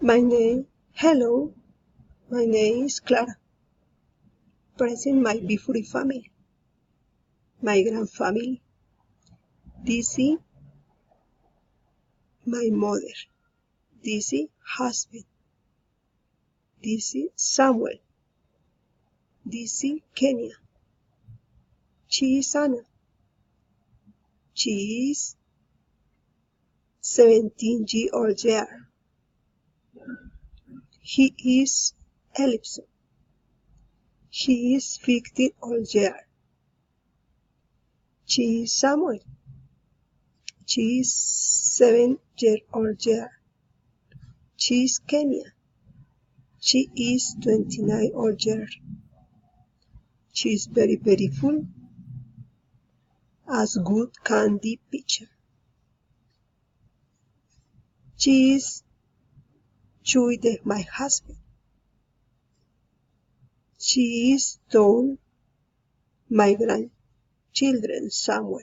Hello, my name is Clara. Present my beautiful family, my grand family. This is my mother. This is husband. This is Samuel. This is Kenya. She is Anna. She is 17 years old. He is Ellison. He is 15 old. She is Samuel. She is 7 years old. She is Kenya. She is 29 old. She is very beautiful, as good candy picture. She is with my husband. She is told my grandchildren Samuel.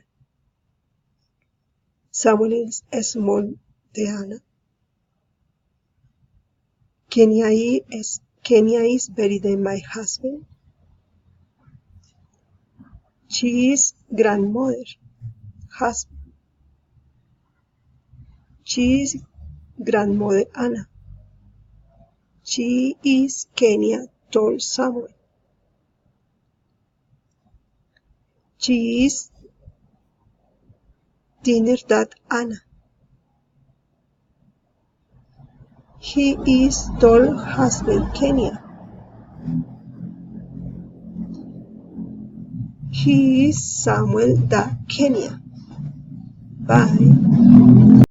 Samuel is small de Anna. Kenya is better than my husband. She is grandmother, husband. She is grandmother Anna. She is Kenya told Samuel. She is thinner than Anna. He is told husband Kenya. He is Samuel da Kenya. Bye.